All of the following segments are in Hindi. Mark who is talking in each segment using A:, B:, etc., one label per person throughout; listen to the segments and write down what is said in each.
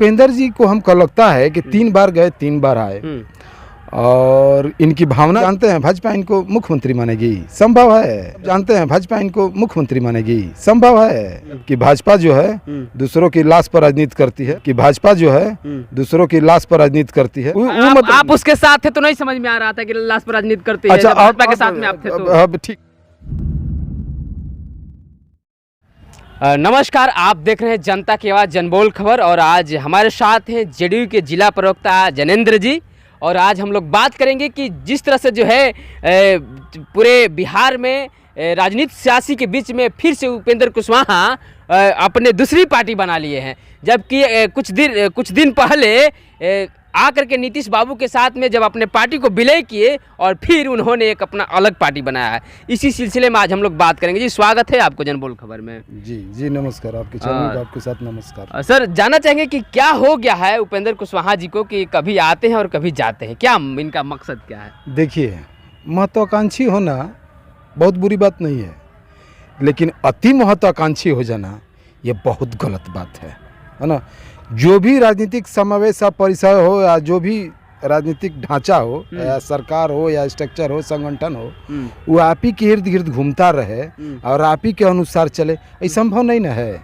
A: उपेंद्र जी को हमको लगता है कि 3 बार गए 3 बार आए और इनकी भावना जानते हैं। भाजपा इनको मुख्यमंत्री मानेगी, संभव है। जानते हैं भाजपा इनको मुख्यमंत्री मानेगी, संभव है कि भाजपा जो है दूसरों की लाश पर राजनीति करती है, कि भाजपा जो है दूसरों की लाश पर राजनीति करती है।
B: आप उसके साथ थे तो नहीं समझ में आ रहा था कि लाश पर राजनीति करती है।
A: अच्छा,
B: भाजपा के साथ में आप थे तो
A: अब ठीक।
B: नमस्कार, आप देख रहे हैं जनता की आवाज़ जनबोल खबर और आज हमारे साथ हैं जेडीयू के जिला प्रवक्ता जनेंद्र जी। और आज हम लोग बात करेंगे कि जिस तरह से जो है पूरे बिहार में राजनीति सियासी के बीच में फिर से उपेंद्र कुशवाहा अपने दूसरी पार्टी बना लिए हैं, जबकि कुछ दिन पहले आकर के नीतीश बाबू के साथ में जब अपने पार्टी को विलय किए और फिर उन्होंने एक अपना अलग पार्टी बनाया है। इसी सिलसिले में आज हम लोग बात करेंगे। जी स्वागत है आपको जनबोल खबर में।
A: जी नमस्कार, आपके चैनल को आपके साथ नमस्कार।
B: सर, जानना चाहेंगे कि क्या हो गया है उपेंद्र कुशवाहा जी को कि कभी आते हैं और कभी जाते हैं, क्या इनका मकसद क्या है?
A: देखिए, महत्वाकांक्षी होना बहुत बुरी बात नहीं है, लेकिन अति महत्वाकांक्षी हो जाना ये बहुत गलत बात है ना। जो भी राजनीतिक समावेश परिसर हो या जो भी राजनीतिक ढांचा हो या सरकार हो या स्ट्रक्चर हो, संगठन हो, वो आप ही के इर्द गिर्द घूमता रहे और आप ही के अनुसार चले, ये संभव नहीं ना है।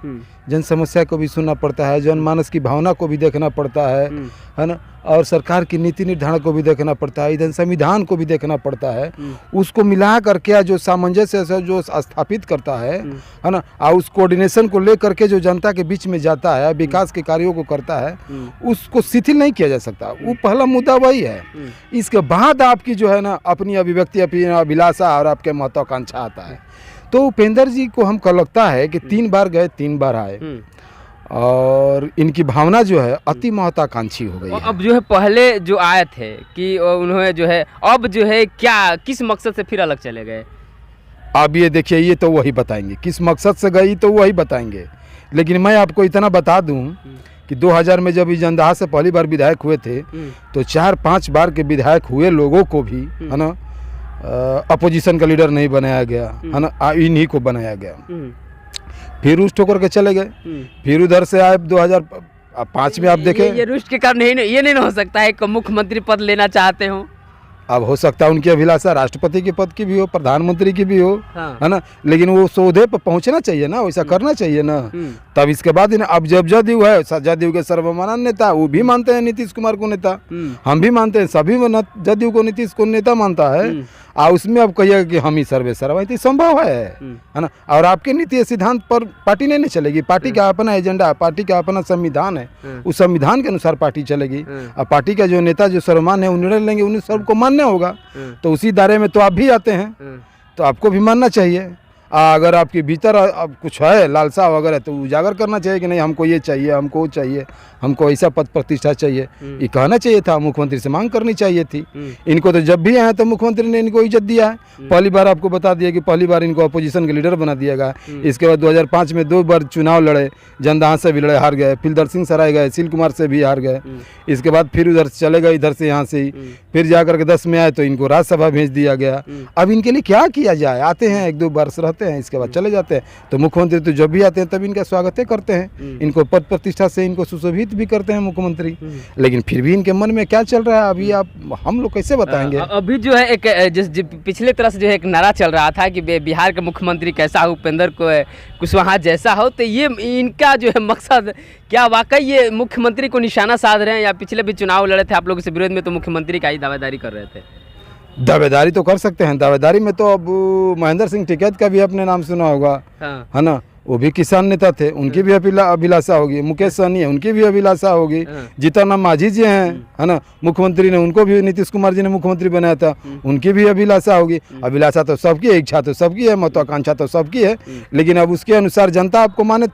A: जन समस्या को भी सुनना पड़ता है, जनमानस की भावना को भी देखना पड़ता है ना, और सरकार की नीति निर्धारण को भी देखना पड़ता है, इधर संविधान को भी देखना पड़ता है। उसको मिला करके जो सामंजस्य से जो स्थापित करता है ना, और उस कोऑर्डिनेशन को ले करके जो जनता के बीच में जाता है, विकास के कार्यों को करता है, उसको शिथिल नहीं किया जा सकता। वो पहला मुद्दा वही है। इसके बाद आपकी जो है ना अपनी अभिव्यक्ति, अपनी अभिलाषा और आपके महत्वाकांक्षा आता है। तो उपेंद्र जी को हमको लगता है कि 3 बार गए 3 बार आए और इनकी भावना जो है अति महत्वाकांक्षी हो गई है।
B: अब जो है पहले जो आए थे कि उन्होंने जो है अब जो है क्या किस मकसद से फिर अलग चले गए?
A: अब ये देखिए, ये तो वही बताएंगे किस मकसद से गई, तो वही बताएंगे। लेकिन मैं आपको इतना बता दूं कि 2000 में जब जंदाहा से पहली बार विधायक हुए थे तो 4-5 बार के विधायक हुए लोगों को भी है ना अपोजिशन का लीडर नहीं बनाया गया है ना, इन्हीं को बनाया गया। फिर रुष्ट होकर के चले गए, फिर उधर से आए 2005 में। आप देखें,
B: ये रुष्ट के कारण ये नहीं हो सकता है कि मुख्यमंत्री पद लेना चाहते हो।
A: अब हो सकता है उनकी अभिलाषा राष्ट्रपति के पद की भी हो, प्रधानमंत्री की भी हो, है ना, लेकिन वो सौदे पर पहुंचना चाहिए ना, वैसा करना चाहिए ना। तब इसके बाद अब जब जदयू है, जदयू के सर्वमान्य नेता वो भी मानते हैं नीतीश कुमार को नेता, हम भी मानते हैं, सभी जदयू को नीतीश को नेता मानता है। और उसमें अब कहिएगा कि हम ही सर्वे सर्वा, तो संभव है ना। और आपके नीति सिद्धांत पर पार्टी नहीं चलेगी। पार्टी का अपना एजेंडा, पार्टी का अपना संविधान है, उस संविधान के अनुसार पार्टी चलेगी। और पार्टी का जो नेता जो सर्वमान्य है वो निर्णय लेंगे, उन्हें सबको मानना होगा। तो उसी दायरे में तो आप भी आते हैं, तो आपको भी मानना चाहिए। अगर आपके भीतर अब कुछ है लालसा वगैरह तो उजागर करना चाहिए कि नहीं, हमको ये चाहिए, हमको वो चाहिए, हमको ऐसा पद प्रतिष्ठा चाहिए। ये कहना चाहिए था, मुख्यमंत्री से मांग करनी चाहिए थी। इनको तो जब भी आए तो मुख्यमंत्री ने इनको इज्जत दिया है। पहली बार आपको बता दिया कि पहली बार इनको अपोजिशन के लीडर बना दिया गया। इसके बाद 2005 में 2 बार चुनाव लड़े, जंदाहा से भी लड़े, हार गए, फिर दर्शन सराय गए, सील कुमार से भी हार गए। इसके बाद फिर उधर चले गए, इधर से यहाँ से ही फिर जाकर के 10 में आए तो इनको राज्यसभा भेज दिया गया। अब इनके लिए क्या किया जाए? आते हैं 1-2 वर्ष रहते हैं, इसके बाद चले जाते हैं। तो मुख्यमंत्री तो जब भी आते हैं तब इनका स्वागत करते हैं, इनको पद प्रतिष्ठा से इनको सुशोभित भी करते हैं मुख्यमंत्री। लेकिन फिर भी इनके मन में क्या चल रहा है अभी हम लोग कैसे बताएंगे?
B: अभी जो है एक पिछले तरह से जो है एक नारा चल रहा था कि बिहार का मुख्यमंत्री कैसा हो, उपेंद्र कुशवाहा जैसा हो। तो ये इनका जो है मकसद क्या वाकई ये मुख्यमंत्री को निशाना साध रहे हैं, या पिछले भी चुनाव लड़े थे आप लोगों से विरोध में तो मुख्यमंत्री का ही दावेदारी कर रहे थे?
A: दावेदारी तो कर सकते हैं। दावेदारी में तो अब महेंद्र सिंह टिकैत का भी अपने नाम सुना होगा, है ना, वो भी किसान नेता थे, उनकी भी अभिलाषा होगी। मुकेश सहनी है, उनकी भी अभिलाषा होगी। जीतन राम मांझी जी हैं, है ना, मुख्यमंत्री ने उनको भी नीतीश कुमार जी ने मुख्यमंत्री बनाया था, उनकी भी अभिलाषा होगी। अभिलाषा तो सबकी है, इच्छा तो सबकी है, महत्वाकांक्षा तो सबकी है, लेकिन अब उसके अनुसार जनता आपको माने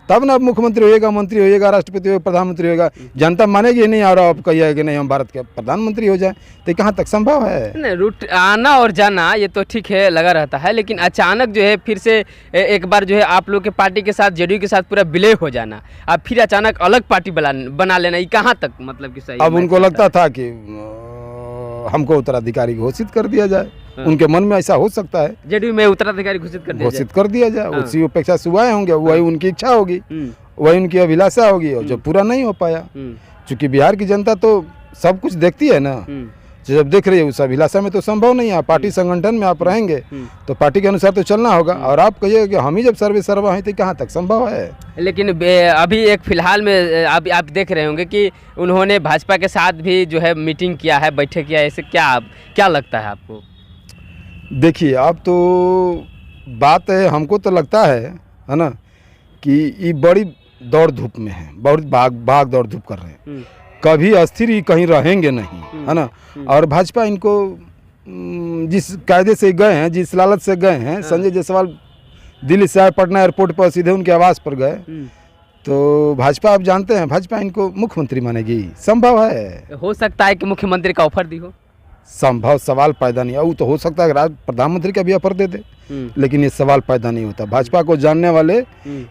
A: तब ना आप मुख्यमंत्री होइएगा, मंत्री होइएगा, राष्ट्रपति होइएगा, प्रधानमंत्री होइएगा। जनता मानेगी नहीं, और आप कहिएगा कि नहीं हम भारत के प्रधानमंत्री हो जाए, तो कहाँ तक संभव है?
B: नहीं, रूट आना और जाना ये तो ठीक है, लगा रहता है, लेकिन अचानक जो है फिर से एक बार जो है आप लोग के पार्टी के साथ, जेडीयू के साथ पूरा विलय हो जाना, अब फिर अचानक अलग पार्टी बना लेना, ये कहाँ तक मतलब कि सही?
A: अब उनको लगता था कि हमको उत्तराधिकारी घोषित कर दिया जाए। उनके मन में ऐसा हो सकता है,
B: जेडीयू में उत्तराधिकारी घोषित कर दिया जाए,
A: उसी अपेक्षा सुबह होंगे, वही उनकी इच्छा होगी। वही उनकी अभिलाषा होगी और जो पूरा नहीं हो पाया। क्योंकि बिहार की जनता तो सब कुछ देखती है ना, जब देख रही है उस अभिलाषा में तो संभव नहीं है। पार्टी संगठन में आप रहेंगे तो पार्टी के अनुसार तो चलना होगा। और आप कहिए कि हम ही जब सर्वे सर्वा हैं तो कहाँ तक संभव है।
B: लेकिन अभी एक फिलहाल में आप देख रहे होंगे कि उन्होंने भाजपा के साथ भी जो है मीटिंग किया है, बैठक किया है, ऐसे क्या लगता है आपको?
A: देखिए अब तो बात है, हमको तो लगता है ना कि ये बड़ी दौड़ धूप में है, बहुत भाग दौड़ धूप कर रहे हैं, कभी अस्थिर ही कहीं रहेंगे नहीं, है ना। और भाजपा इनको जिस कायदे से गए हैं, जिस लालच से गए हैं, संजय जायसवाल दिल्ली से आए, पटना एयरपोर्ट पर सीधे उनके आवास पर गए, तो भाजपा आप जानते हैं भाजपा इनको मुख्यमंत्री मानेगी। संभव है,
B: हो सकता है कि मुख्यमंत्री का ऑफर दी हो,
A: संभव, सवाल पैदा नहीं है। वो तो हो सकता है प्रधानमंत्री का भी ऑफर दे दे, लेकिन ये सवाल पैदा नहीं होता। भाजपा को जानने वाले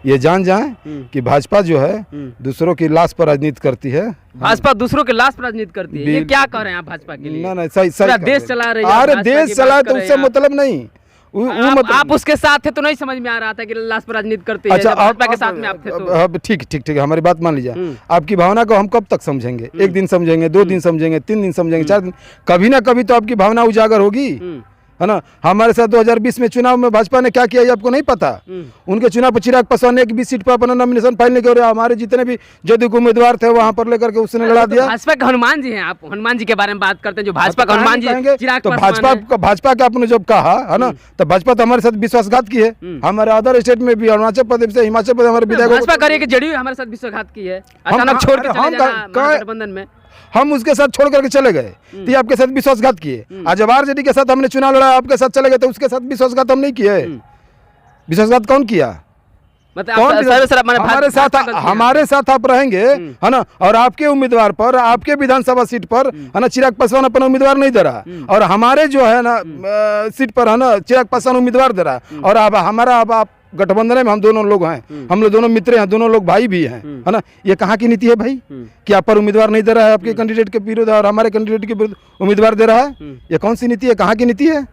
A: ये जान जाएं कि भाजपा जो है दूसरों की लाश पर राजनीति करती है।
B: भाजपा दूसरों की लाश पर राजनीति करती है, ये क्या कर रहे हैं आप भाजपा के लिए?
A: ना सही
B: देश चला रही है।
A: अरे देश चला तो उससे मतलब नहीं,
B: आप उसके साथ थे तो नहीं समझ में आ रहा था कि लाश पर राजनीति करती है।
A: अच्छा,
B: भाजपा के साथ में आप थे तो
A: ठीक हमारी बात मान लीजिए। आपकी भावना को हम कब तक समझेंगे? एक दिन समझेंगे, 2 दिन समझेंगे, 3 दिन समझेंगे, 4 दिन, कभी ना कभी तो आपकी भावना उजागर होगी, है ना। हमारे साथ 2020 में चुनाव में भाजपा ने क्या किया ये आपको नहीं पता। उनके चुनाव पर चिराग पासवान एक भी सीट पर अपना नॉमिनेशन फाइल नहीं कर, हमारे जितने भी जदयू के उम्मीदवार थे वहां पर लेकर के उसने लड़ा दिया।
B: भाजपा के हनुमान जी हैं, आप हनुमान जी के बारे में बात करते हैं, जो भाजपा का हनुमान जी चिराग
A: तो भाजपा का आपने जब कहा है ना, तो भाजपा तो हमारे साथ विश्वासघात की है। हमारे अदर स्टेट में भी, अरुणाचल प्रदेश से, हिमाचल प्रदेश हमारे विधायक
B: भाजपा करिए कि जेडीयू हमारे साथ विश्वासघात की है, अचानक छोड़ के चले जाना गठबंधन में।
A: हम उसके साथ छोड़ करके चले गए तो ये आपके साथ विश्वासघात किए। आज जब आरजेडी के साथ हमने चुनाव लड़ा, आपके साथ चले गए तो उसके साथ विश्वासघात हम नहीं किए। विश्वासघात कौन किया? हमारे साथ आप रहेंगे, है ना। और आपके उम्मीदवार पर, आपके विधानसभा सीट पर, है ना, चिराग पासवान अपना उम्मीदवार नहीं दे रहा, और हमारे जो है ना सीट पर, है ना, चिराग पासवान उम्मीदवार दे रहा। और अब हमारा आप गठबंधन में हम दोनों लोग हैं, हम लोग दोनों मित्र हैं, दोनों लोग भाई भी हैं, है ना। ये कहाँ की नीति है भाई कि आप पर उम्मीदवार नहीं दे रहा है आपके कैंडिडेट के विरुद्ध और हमारे कैंडिडेट के विरुद्ध उम्मीदवार दे रहा है? ये कौन सी नीति है? कहाँ की नीति है?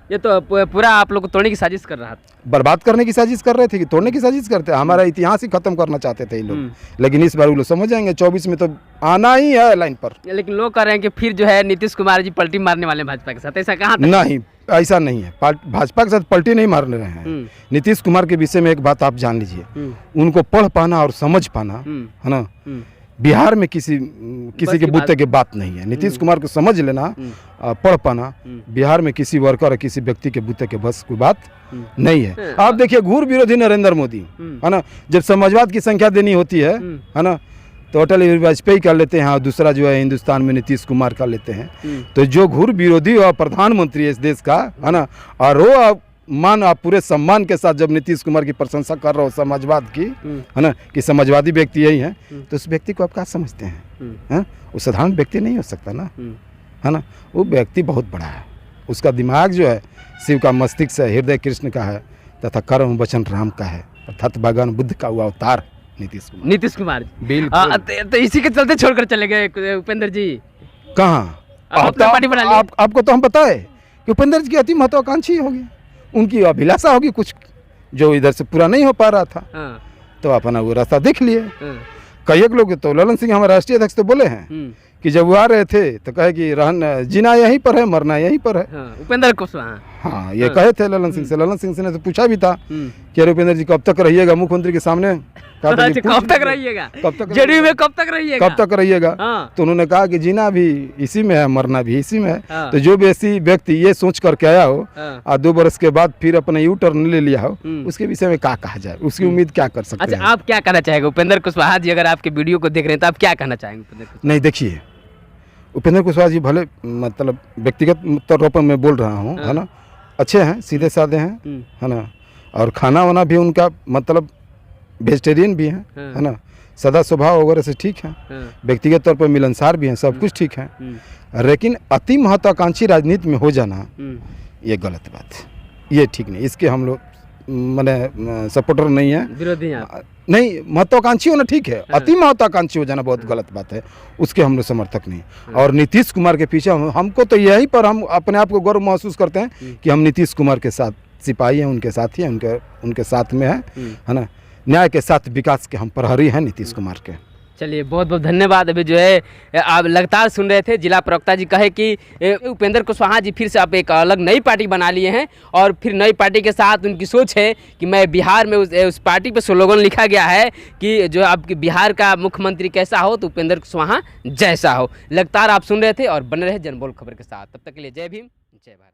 B: ये तो पूरा आप लोग को तोड़ने की साजिश कर रहा था,
A: बर्बाद करने की साजिश कर रहे थे कि तोड़ने की साजिश करते हैं? हमारा इतिहास ही खत्म करना चाहते थे ये लोग, लेकिन इस बार वो लोग समझ जाएंगे। 24 में तो आना ही है लाइन पर।
B: लेकिन लोग कह रहे हैं कि फिर जो है नीतीश कुमार जी पलटी मारने वाले भाजपा के साथ, ऐसा कहाँ?
A: नहीं, ऐसा नहीं है। भाजपा के साथ पलटी नहीं मारने रहे हैं। नीतीश कुमार के विषय में एक बात आप जान लीजिए, उनको पढ़ पाना और समझ पाना, है ना, बिहार में किसी के बूते की बात नहीं है। नीतीश कुमार को समझ लेना, पढ़ पाना बिहार में किसी वर्कर और किसी व्यक्ति के बूते के बस कोई बात नहीं है। आप देखिए घूर विरोधी नरेंद्र मोदी, है ना, जब समाजवाद की संख्या देनी होती है ना, तो अटल बिहारी वाजपेयी कर लेते हैं, और दूसरा जो है हिंदुस्तान में नीतीश कुमार कर लेते हैं। तो जो घूर विरोधी और प्रधानमंत्री है इस देश का, है ना, और वो आप पूरे सम्मान के साथ जब नीतीश कुमार की प्रशंसा कर रहे हो समाजवाद की, है ना, कि समाजवादी व्यक्ति यही है, तो उस व्यक्ति को आप क्या समझते हैं? वो साधारण व्यक्ति नहीं हो सकता ना, है ना। वो व्यक्ति बहुत बड़ा है, उसका दिमाग जो है शिव का मस्तिष्क है, हृदय कृष्ण का है, तथा कर्म वचन राम का है, अर्थात भगवान बुद्ध का हुआ अवतार नीतीश कुमार
B: बिल्कुल। तो इसी के चलते छोड़कर चले गए उपेंद्र जी।
A: कहाँ?
B: पार्टी बना लिया।
A: आपको तो हम पता है कि उपेंद्र जी की अति महत्वाकांक्षी होगी, उनकी अभिलाषा होगी कुछ जो इधर से पूरा नहीं हो पा रहा था, तो अपना वो रास्ता देख लिए। कई लोग तो ललन सिंह हमारे राष्ट्रीय अध्यक्ष तो बोले हैं कि जब वो आ रहे थे तो कहे कि जीना यहीं पर है, मरना यहीं पर है।
B: उपेंद्र कुशवाहा,
A: हाँ, ये कहे थे ललन सिंह से। ललन सिंह से ने तो पूछा भी था कि अरे उपेंद्र जी कब तक रहिएगा मुख्यमंत्री के सामने?
B: कब तक रहिएगा? जेडीयू में कब तक रहिएगा?
A: कब तक रहिएगा? तो उन्होंने कहा कि जीना भी इसी में है, मरना भी इसी में है। तो जो भी ऐसी व्यक्ति ये सोच करके आया हो और 2 वर्ष के बाद फिर अपना यू टर्न ले लिया हो, उसके विषय में क्या कहा जाए? उसकी उम्मीद क्या कर सकते हैं?
B: अच्छा, आप क्या कहना चाहेंगे उपेंद्र कुशवाहा जी? अगर आपके वीडियो को देख रहे हैं तो आप क्या कहना चाहेंगे?
A: नहीं, देखिए, उपेंद्र कुशवाहा जी भले मतलब व्यक्तिगत तौर पर मैं बोल रहा हूँ, है ना, अच्छे हैं, सीधे साधे हैं, है ना, और खाना वाना भी उनका मतलब वेजिटेरियन भी है ना, सदा स्वभाव वगैरह से ठीक है, व्यक्तिगत तौर पर मिलनसार भी हैं, सब कुछ ठीक है। लेकिन अति महत्वाकांक्षी राजनीति में हो जाना ये गलत बात है, ये ठीक नहीं। इसके हम लोग मैंने सपोर्टर नहीं है,
B: विरोधी
A: नहीं। महत्वाकांक्षी होना ठीक है, अति महत्वाकांक्षी हो जाना बहुत गलत बात है, उसके हम लोग समर्थक नहीं। और नीतीश कुमार के पीछे हमको तो यही पर हम अपने आप को गर्व महसूस करते हैं कि हम नीतीश कुमार के साथ सिपाही हैं, उनके साथ ही हैं, उनके साथ में है ना। न्याय के साथ विकास के हम प्रहरी हैं नीतीश कुमार के।
B: चलिए बहुत बहुत धन्यवाद। अभी जो है आप लगातार सुन रहे थे जिला प्रवक्ता जी कहे कि उपेंद्र कुशवाहा जी फिर से आप एक अलग नई पार्टी बना लिए हैं और फिर नई पार्टी के साथ उनकी सोच है कि मैं बिहार में उस पार्टी पे स्लोगन लिखा गया है कि जो आपके बिहार का मुख्यमंत्री कैसा हो तो उपेंद्र कुशवाहा जैसा हो। लगातार आप सुन रहे थे और बने रहे जनबोल खबर के साथ। तब तक के लिए जय भीम जय भारत।